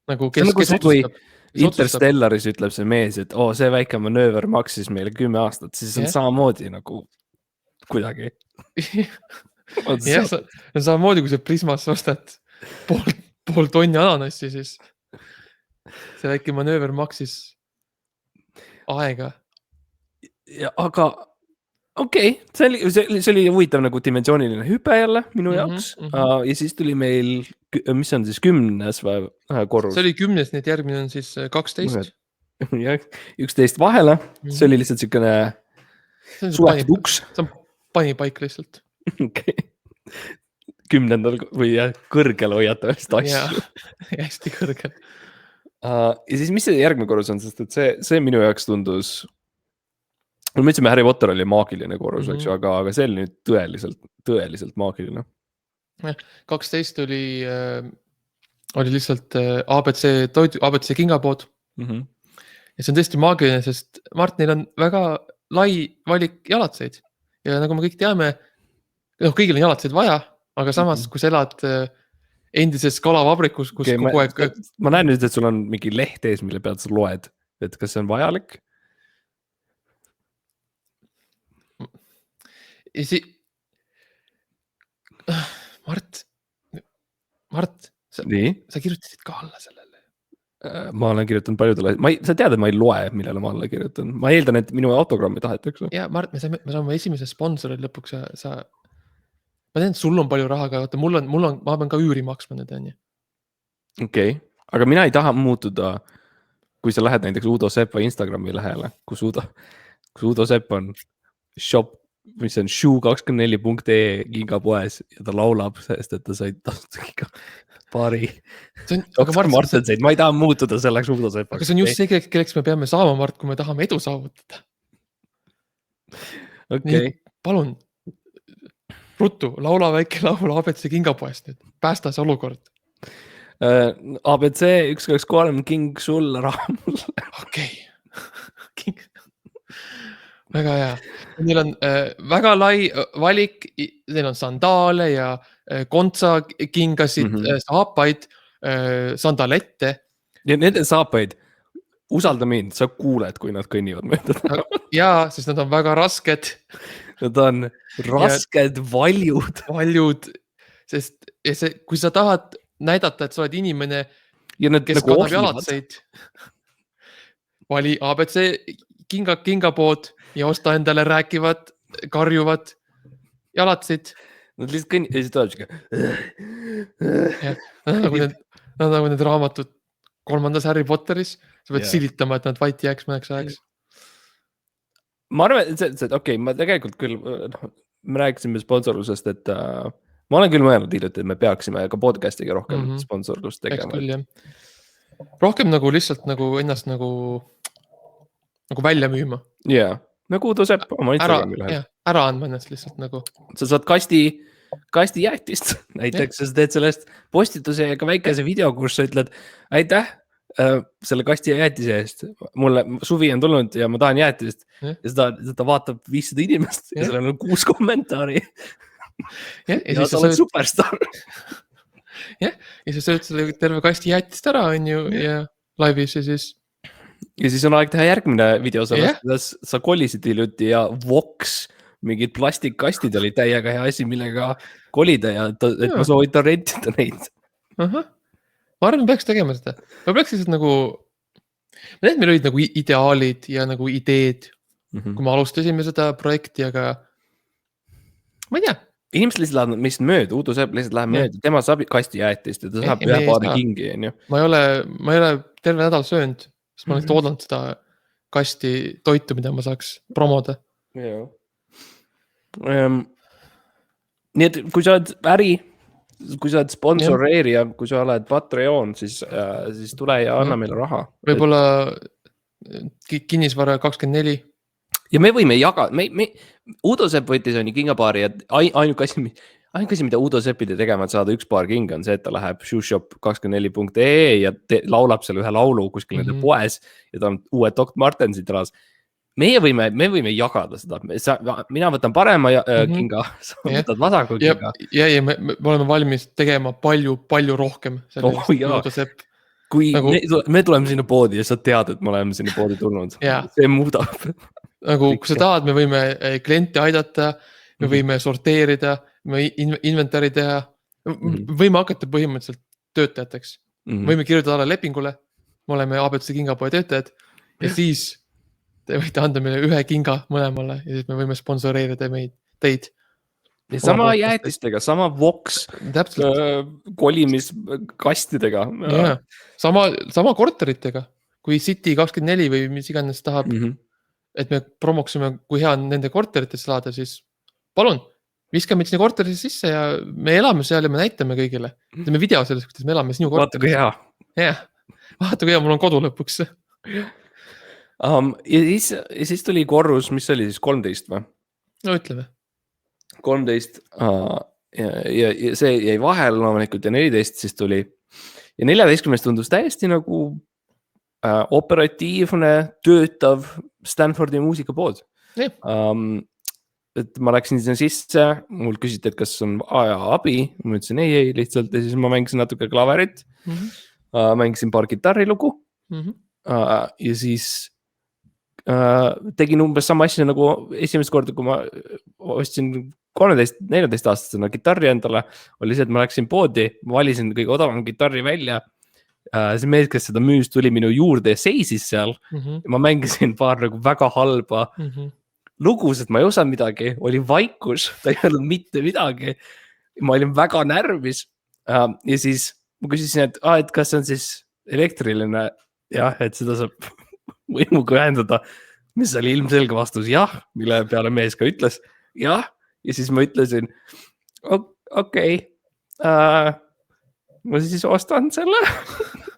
Nagu kes otsustab? Interstellaris ütleb see mees, et see väike manööver maksis meile 10 aastat, siis on samamoodi nagu kuidagi. Jah, samamoodi kui see Prismas ostad pool tonni ananassi, siis see väike manööver maksis aega. Aga okei, see oli huvitav nagu dimensiooniline hüpe jälle minu jaoks ja siis tuli meil, mis on siis 10. korrus? See oli 10, nii et järgmine on siis 12. Ja 11 vahele, see oli lihtsalt siukene suletud uks. See on panipaik lihtsalt. Okei. 10. või kõrgel hoiatavast asju. Hästi kõrgel. Ja siis mis see järgmine korrus on, sest et see minu jaoks tundus, me ütlesime, Harry Potter oli maagiline korrus, eks ju, aga see oli nüüd tõeliselt maagiline. 12 oli lihtsalt ABC kingapood. Ja see on tõesti maagiline, sest Martinil on väga lai valik jalatseid. Ja nagu me kõik teame, kõigil on jalatseid vaja, aga samas, kui sa elad endises kalavabrikus, kus kogu aeg... Ma näen nüüd, et sul on mingi leht ees, mille pealt sa loed, et kas see on vajalik? Mart, sa kirjutasid ka alla sellele. Ma olen kirjutanud paljudele, sa tead, et ma ei loe, millele ma alla kirjutan. Ma eeldan, et minu autogrammi tahetakse. Ja Mart, me saame esimese sponsori lõpuks ma tean, et sul on palju raha, aga ma pean ka üüri maksma nüüd, on ju. Okei, aga mina ei taha muutuda, kui sa lähed näiteks Udo Seppa Instagrami lähele, kus Udo Sepp on shop, mis on shoe24.ee kingapoes ja ta laulab, sest et ta sai tasuta paari Martenseid. Ma ei taha muutuda selleks Udo Seppaks. Aga see on just see, kelleks me peame saama, Mart, kui me tahame edu saavutada. Okei. Palun, ruttu, laula väike laul ABC kingapoest nüüd. Päästa see olukord. ABC 1, 2, 3, king sulle, raha mulle. Okei. Väga hea. Neil on väga lai valik, neil on sandaale ja kontsa kingasid, saapaid, sandalette. Ja nende saapaid, usalda mind, sa kuuled, kui nad kõnnivad mööda. Jaa, sest nad on väga rasked. Nad on rasked, valjud. Sest kui sa tahad näidata, et sa oled inimene, kes kannab jalatseid, vali ABC kingapood ja osta endale rääkivad, karjuvad jalatsid. Nad lihtsalt kõnnivad ja siis tuleb siuke. Nad nagu need raamatud 3. Harry Potteris, sa pead silitama, et nad vait jääks mõneks ajaks. Ma arvan, et okei, ma tegelikult küll, me rääkisime sponsorlusest, et ma olen küll mõelnud hiljuti, et me peaksime ka podcastiga rohkem sponsorlust tegema. Rohkem nagu lihtsalt nagu ennast nagu välja müüma. Jaa, nagu Udo Sepp oma Instagrami läheb. Ära andma ennast lihtsalt nagu. Sa saad kasti kastijäätist näiteks, sa teed sellest postituse ja ka väikese video, kus sa ütled aitäh selle kastijäätise eest. Mulle suvi on tulnud ja ma tahan jäätist ja seda vaatab 500 inimest ja seal on 6 kommentaari. Ja sa oled superstar. Ja sa sööd selle terve kasti jäätist ära, on ju, ja laivis ja siis... Ja siis on aeg teha järgmine video sellest, kuidas sa kolisid hiljuti ja Vox, mingid plastikkastid oli täiega hea asi, millega kolida ja et ma soovitan rentida neid. Ma arvan, peaks tegema seda. Ma peaks lihtsalt nagu, meil olid nagu ideaalid ja nagu ideed, kui me alustasime seda projekti, aga ma ei tea. Inimesed lihtsalt lähevad meist mööda, Uudo Sepp lihtsalt läheb mööda, tema saab kasti jäätist ja ta saab ühe paari kingi. Ma ei ole terve nädal söönud, sest ma olen oodanud seda kasti toitu, mida ma saaks promoda. Nii et kui sa oled äri, kui sa oled sponsoreerija, kui sa oled Patreon, siis tule ja anna meile raha. Võib-olla kinnisvara 24. Ja me võime jagada, Uudo Sepp võttis on kingapaari ja ainuke asi, mida Uudo Seppide tegema, et saada üks paar kinga on see, et ta läheb shoeshop24.ee ja laulab seal ühe laulu kuskil nende poes ja ta on uued Dr. Martensid raas. Me võime jagada seda. Mina võtan parema kinga, sa võtad vasaku kinga. Ja me oleme valmis tegema palju rohkem. Kui me tuleme sinna poodi ja sa tead, et me oleme sinna poodi tulnud. See muudab. Nagu, kui sa tahad, me võime klienti aidata, me võime sorteerida, me inventari teha, võime hakata põhimõtteliselt töötajateks. Võime kirjutada alla lepingule, me oleme ABC kingapoe töötajad ja siis te võite anda meile ühe kinga mõlemale ja siis me võime sponsoreerida teid. Ja sama jäätistega, sama Vox kolimiskastidega. Sama korteritega, kui City24 või mis iganes tahab, et me promoksime, kui hea on nende korterites saada, siis palun, viskame sinna korterisse sisse ja me elame seal ja me näitame kõigile. Teeme video sellest, kuidas me elame sinu korteris. Vaata kui hea. Vaata kui hea, mul on kodu lõpuks. Ja siis tuli korrus, mis oli siis 13 või? No ütleme. 13 ja see jäi vahel loomulikult ja 14 siis tuli. Ja 14 tundus täiesti nagu operatiivne, töötav Stanfordi muusikapood. Et ma läksin sinna sisse, mul küsiti, et kas on abi, ma ütlesin ei, lihtsalt ja siis ma mängisin natuke klaverit, mängisin paar kitarrilugu ja siis tegin umbes sama asja nagu esimest korda, kui ma ostsin 13-14 aastasena kitarri endale, oli see, et ma läksin poodi, ma valisin kõige odavam kitarri välja. See mees, kes seda müüs, tuli minu juurde ja seisis seal. Ma mängisin paar nagu väga halba lugus, et ma ei osanud midagi, oli vaikus, ta ei olnud mitte midagi. Ma olin väga närvis ja siis ma küsisin, et kas see on siis elektriline? Jah, et seda saab võimuga ühendada, mis oli ilmselge vastus jah, mille peale mees ka ütles jah. Ja siis ma ütlesin, okei, ma siis ostan selle,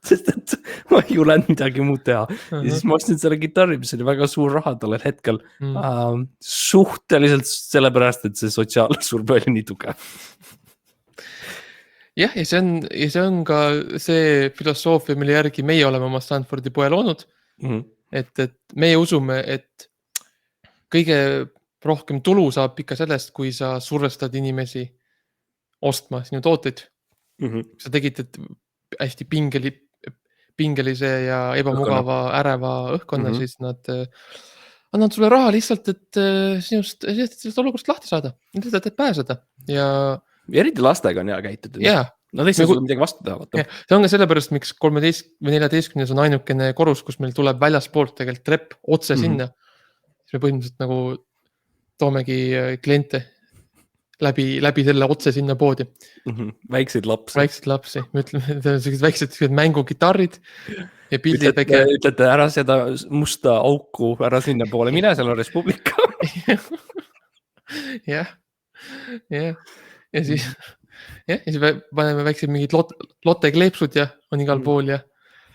sest et ma ei julenud midagi muud teha. Ja siis ma ostsin selle kitarri, mis oli väga suur raha tollel hetkel. Suhteliselt sellepärast, et see sotsiaalsurve oli nii tugev. Jah, ja see on ka see filosoofia, mille järgi meie oleme oma Stanfordi poe loonud. Et meie usume, et kõige rohkem tulu saab ikka sellest, kui sa survestad inimesi ostma sinu tooteid. Sa tegid hästi pingelise ja ebamugava äreva õhkkonna, siis nad annavad sulle raha lihtsalt, et sinust olukorrast lahti saada, lihtsalt, et pääseda. Ja eriti lastega on hea käituda. Nad ei saa sulle midagi vastu teha. See on ka sellepärast, miks 13 või 14 on ainukene korrus, kus meil tuleb väljaspoolt tegelikult trepp otse sinna. Siis me põhimõtteliselt nagu toomegi kliente läbi selle otse sinna poodi. Väikseid lapsi. Me ütleme, väiksed mängugitarrid ja pildid. Ütlete ära seda musta auku ära sinna poole. Mine, seal on Respublika. Jah. Ja siis paneme väiksed mingid lotte kleepsud ja on igal pool ja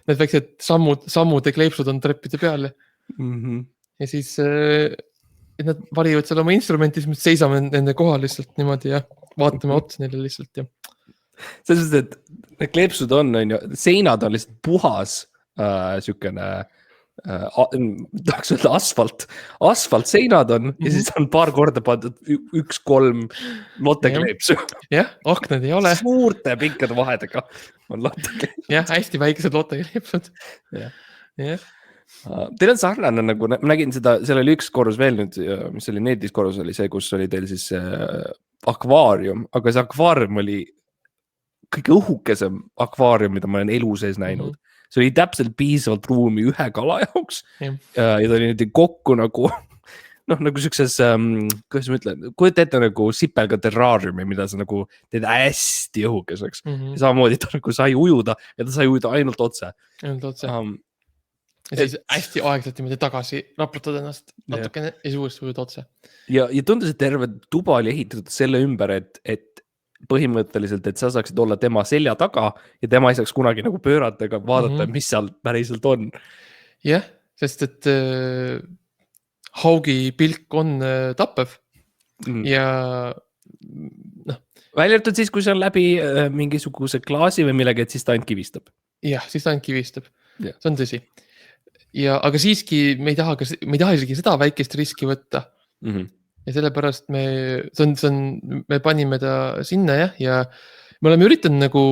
need väiksed sammude kleepsud on treppide peal. Ja siis nad valivad seal oma instrumenti, siis me seisame nende kohal lihtsalt niimoodi ja vaatame otsa neile lihtsalt ja. selles mõttes, et need kleepsud on ju, seinad on lihtsalt puhas sükene tahaks öelda asfaltseinad on ja siis on paar korda pandud 1-3 lottekleepsu. Jah, aknad ei ole. Suurte pikkade vahedega on lottekleepsud. Jah, hästi väikesed lottekleepsud. Jah. Teil on sarnane, nagu ma nägin seda, seal oli üks korrus veel nüüd, mis oli needis korrus, oli see, kus oli teil siis akvaarium, aga see akvaarium oli kõige õhukesem akvaarium, mida ma olen elu sees näinud. See oli täpselt piisavalt ruumi ühe kala jaoks ja ta oli nüüd kokku nagu, nagu siukses, kuidas ma ütlen, kujuta ette nagu sipelga terraariumi, mida sa nagu teed hästi õhukeseks. Ja samamoodi ta nagu sai ujuda ja ta sai ujuda ainult otse. Ainult otse. Ja siis hästi aegselt niimoodi tagasi raputad ennast natukene ja siis uuesti ujud otse. Ja tundus, et terve tuba oli ehitatud selle ümber, et põhimõtteliselt, et sa saaksid olla tema selja taga ja tema ei saaks kunagi nagu pöörata ega vaadata, mis seal päriselt on. Jah, sest et haugi pilk on tappev ja välja arvatud siis, kui see on läbi mingisuguse klaasi või millegi, et siis ta ainult kivistab. Jah, siis ta ainult kivistab. See on tõsi. Aga siiski me ei taha isegi seda väikest riski võtta. Ja sellepärast me panime ta sinna ja me oleme üritanud nagu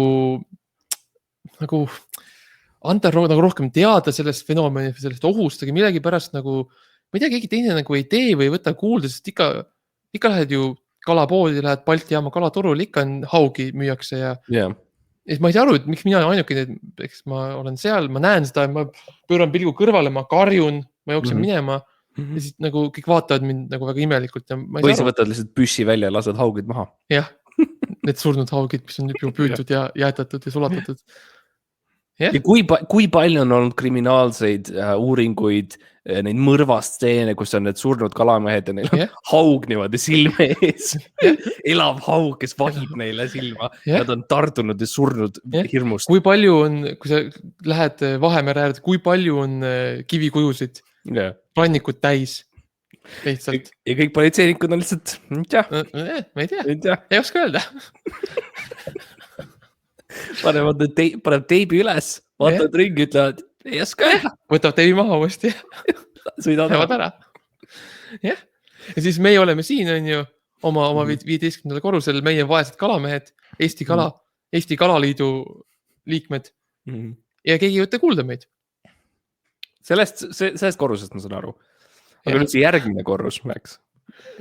anda nagu rohkem teada sellest fenomeni, sellest ohust, aga millegi pärast nagu, ma ei tea, keegi teine nagu ei tee või ei võta kuulda, sest ikka lähed ju kalapoodi, lähed Balti jaama kalaturul, ikka on haugi müüakse ja siis ma ei saa aru, et miks mina ainukene, eks ma olen seal, ma näen seda, ma pööran pilgu kõrvale, ma karjun, ma jooksen minema. Ja siis nagu kõik vaatavad mind nagu väga imelikult ja ma ei või sa võtad lihtsalt püssi välja ja lased haugid maha. Jah, need surnud haugid, mis on juba püütud ja jäätatud ja sulatatud. Ja kui palju on olnud kriminaalseid uuringuid, neid mõrvastseene, kus on need surnud kalamehed ja neil on haug niimoodi silme ees. Elav haug, kes vahib neile silma. Nad on tartunud ja surnud hirmust. Kui palju on, kui sa lähed Vahemere äärde, kui palju on kivikujusid rannikud täis lihtsalt. Ja kõik politseinikud on lihtsalt, ma ei tea, ei oska öelda. Panevad teibi üles, vaatavad ringi, ütlevad, ei oska öelda. Võtavad teibi maha uuesti. Sõidavad ära. Ja siis meie oleme siin, on ju, oma 15. korrusel, meie vaesed kalamehed, Eesti Kalaliidu liikmed ja keegi ei võtta kuulda meid. Sellest korrusest ma saan aru. Aga nüüd see järgmine korrus, Max.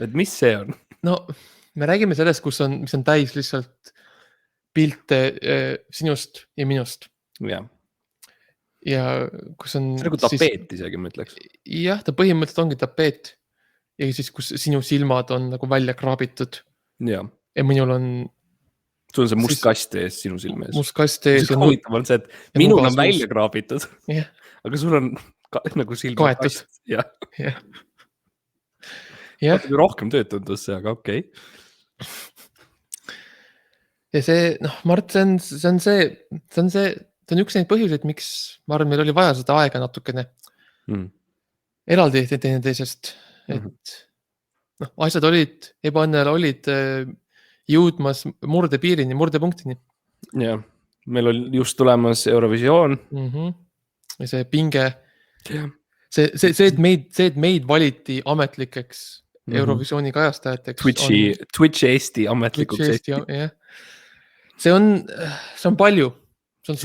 Et mis see on? No, me räägime sellest, mis on täis lihtsalt pilte sinust ja minust. Ja kus on... See on nagu tapeet isegi, ma ütleks. Jah, ta põhimõtteliselt ongi tapeet. Ja siis, kus sinu silmad on nagu välja kraabitud. Ja minul on... Sul on see must kast ees sinu silme ees. Must kast ees. Huvitav on see, et minul on välja kraabitud. Aga sul on nagu silma kast. Jah. Rohkem tööd tundus see, aga okei. Ja see, Mart, see on üks neid põhjuseid, miks ma arvan, meil oli vaja seda aega natukene eraldi teineteisest. Et asjad olid, ebaõnnel olid jõudmas murdepunktini. Ja, meil oli just tulemas Eurovisioon. Ja see pinge, see, et meid valiti ametlikeks Eurovisiooni kajastajateks. Twitch Eesti ametlikuks Eesti. See on palju, see on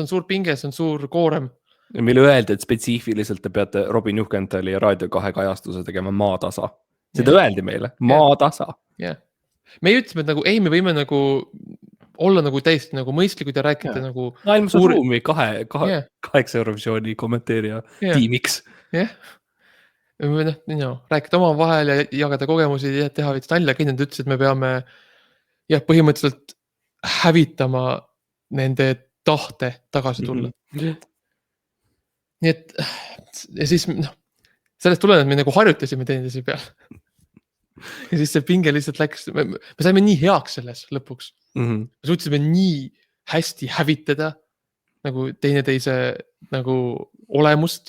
suur pinge, see on suur koorem. Ja meile öeldi, et spetsiifiliselt te peate Robin Juhkentali ja Raadio 2 kajastuse tegema maatasa. Seda öeldi meile, maatasa. Me ütlesime, et nagu, ei, me võime nagu olla nagu täiesti nagu mõistlikud ja rääkida nagu... Maailmas on ruumi 8 Eurovisiooni kommenteerija tiimiks. Rääkida oma vahel ja jagada kogemusi ja teha veits nalja. Kõik nad ütles, et me peame põhimõtteliselt hävitama nende tahte tagasi tulla. Nii et ja siis sellest tulenevalt me nagu harjutasime teineteise peal. Ja siis see pinge lihtsalt läks, me saime nii heaks selles lõpuks. Me suutsime nii hästi hävitada nagu teineteise nagu olemust.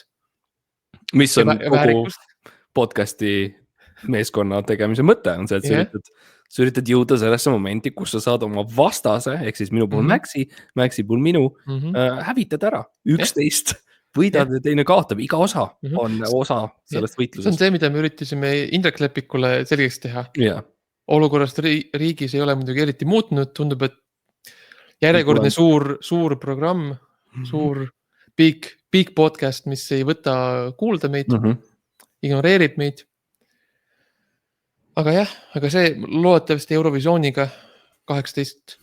Mis on kogu podcasti meeskonna tegemise mõte on see, et Jah. sa üritad jõuda sellesse momenti, kus sa saad oma vastase, ehk siis minu puhul Maxi puhul minu hävitada ära. 11 võidad ja teine kaotab, iga osa on osa sellest see on võitlusest. see, mida me üritasime Indrek Lepikule selgeks teha. Jaa. Olukorrast riigis ei ole muidugi eriti muutunud, tundub, et järjekordne suur programm, suur big podcast, mis ei võta kuulda meid, ignoreerib meid. Aga jah, aga see loodetavasti Eurovisiooniga 18,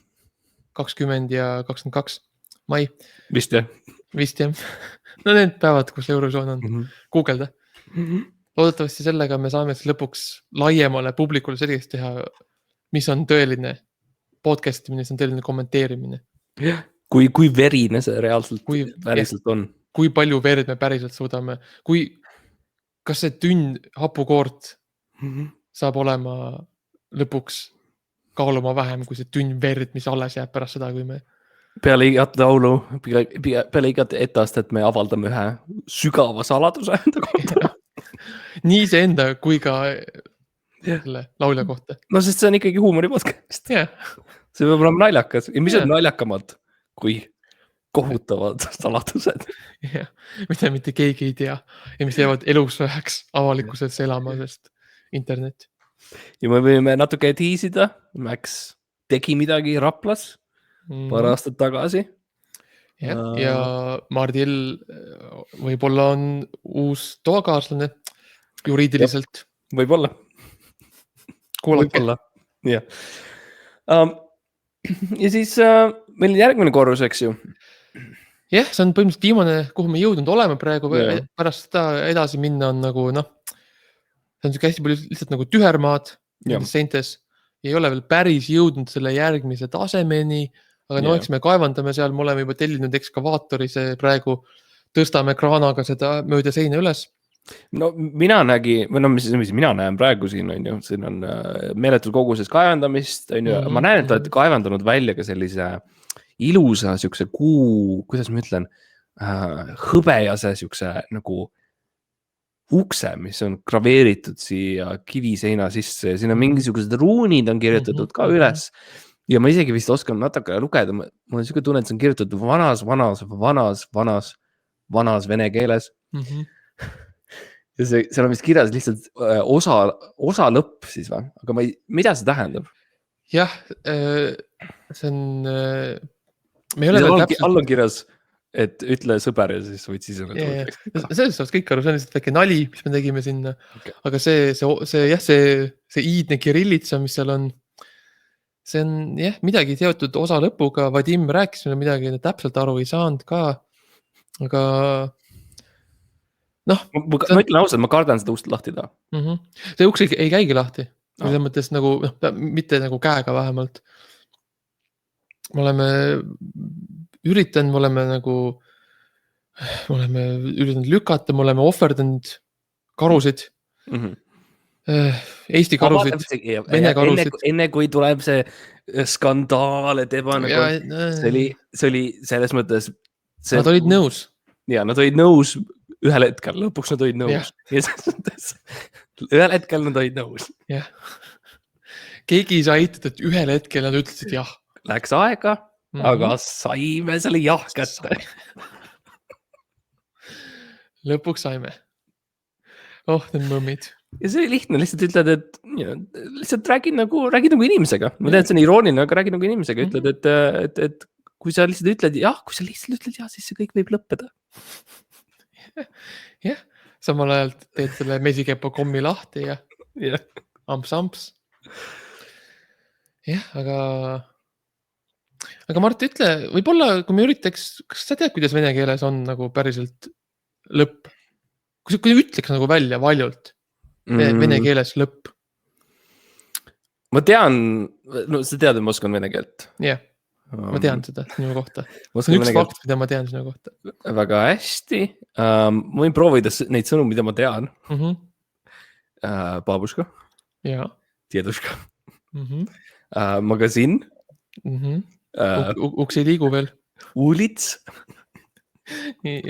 20 ja 22 mai. Vist jah. No need päevad, kus Eurovisioon on, guugelda. Loodetavasti sellega me saame lõpuks laiemale publikule selgeks teha, mis on tõeline podcastimine, mis on tõeline kommenteerimine. Kui verine see reaalselt päriselt on. Kui palju verd me päriselt suudame. Kas see tünn hapukoort saab olema lõpuks kaaluma vähem kui see tünn verd, mis alles jääb pärast seda, kui me... Peale igat laulu, peale igat etast, et me avaldame ühe sügava saladuse enda kohta. Nii see enda kui ka selle laulja kohta. No sest see on ikkagi huumori podcast. Yeah. See peab olema naljakas. Ja mis on naljakamad kui kohutavad saladused? Yeah. Mida mitte keegi ei tea. Ja mis jäävad elus üheks avalikkuses elama, sest internet. Ja me võime natuke tiisida. Max tegi midagi Raplas paar aastat tagasi. Ja Mardil võib-olla on uus toakaaslane juriidiliselt. Võib-olla. Kuulake. Ja. Ja siis meil on järgmine korrus, eks ju? Jah, see on põhimõtteliselt viimane, kuhu me jõudnud oleme praegu. Pärast seda edasi minna on nagu, see on hästi palju lihtsalt nagu tühermaad seintes. Ei ole veel päris jõudnud selle järgmise tasemeni, aga eks me kaevandame seal, me oleme juba tellinud ekskavaatori, see praegu tõstame kraanaga seda mööda seina üles. No mina näen praegu siin on meeletud koguses kaevandamist, ma näen, et olete kaevandanud välja ka sellise ilusa siukse kuidas ma ütlen, hõbejase siukse nagu ukse, mis on graveeritud siia kiviseina sisse ja siin on mingisugused ruunid on kirjutatud ka üles ja ma isegi vist oskan natuke lugeda, mul on siuke tunne, et see on kirjutatud vanas vene keeles ja seal on vist kirjas lihtsalt osa lõpp siis või, aga mida see tähendab? Jah, see on all on kirjas, et ütle sõber ja siis võid siseneda. Sellest saaks kõik aru, see on lihtsalt väike nali, mis me tegime sinna, aga see iidne kirillitsa, mis seal on, see on midagi teatud osa lõpuga, Vadim rääkis meile midagi, täpselt aru ei saanud ka, aga ma ütlen ausalt, ma kardan seda ust lahti taha. See uks ei käigi lahti, selles mõttes nagu, mitte nagu käega vähemalt. Me oleme üritanud, me oleme üritanud lükata, me oleme ohverdanud karusid, Eesti karusid, Vene karusid. Enne kui tuleb see skandaal, et see oli selles mõttes... Nad olid nõus. Ja, nad olid nõus ühel hetkel, lõpuks nad olid nõus. Ühel hetkel nad olid nõus. Keegi ei saa eitada, et ühel hetkel nad ütlesid jah. Läks aega, aga saime selle jah kätte. Lõpuks saime. Need mõmmid. Ja see lihtne, lihtsalt ütled, et lihtsalt räägid nagu inimesega. Ma tean, et see on irooniline, aga räägid nagu inimesega. Ütled, et kui sa lihtsalt ütled jah, siis see kõik võib lõppeda. Jah, samal ajal teed selle mesikepa kommi lahti ja amps. Jah, aga Mart, ütle, võib-olla kui me üritaks, kas sa tead, kuidas vene keeles on nagu päriselt lõpp? Kui ütleks nagu välja valjult vene keeles lõpp? Ma tean, sa tead, et ma oskan vene keelt. Jah. Ma tean seda sinu kohta. See on üks fakt, mida ma tean sinu kohta. Väga hästi. Ma võin proovida neid sõnu, mida ma tean. Babuška. Djeduška. Magasin. Uks ei liigu veel. Ulits. See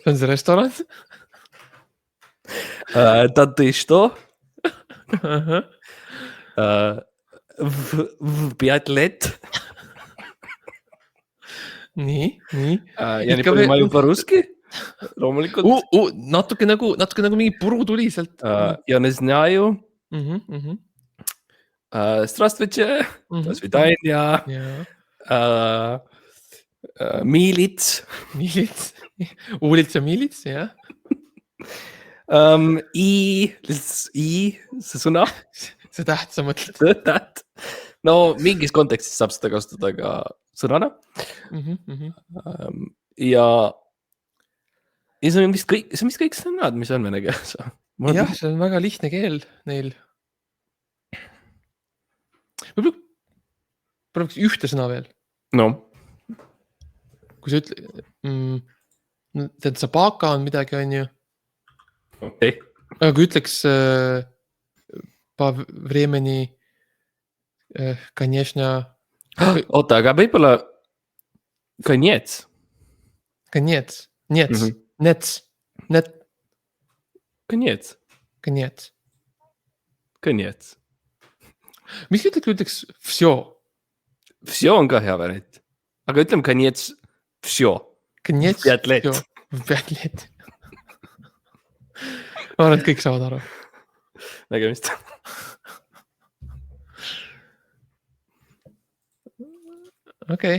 on see restoran. Tati što. Biatlet. nii. Ja nii palju Maju Paruski. Loomulikult. natuke nagu mingi puru tuli sealt. Ja ne znaju. Mhm. Здравствуйте. До свидания. Milits. Uulits ja milits, jah. See sõna. See täht sa mõtled. See täht. No mingis kontekstis saab seda kasutada ka sõnana. Ja see on vist kõik sõnad, mis on vene keeles. Jah, see on väga lihtne keel neil. Võib-olla ühte sõna veel. No. Kui sa ütle, tead, sabaka on midagi, on ju. Okay. Aga kui ütleks pa времени, конечно... Oota, aga võib-olla konjets. Konjets. Nets. Konjets. Mis ütleks всё? Всё on ka hea variant. Aga ütleme konjets всё. Konjets. Biatlet. Ma arvan, et kõik saavad aru. Nägemist. Okei.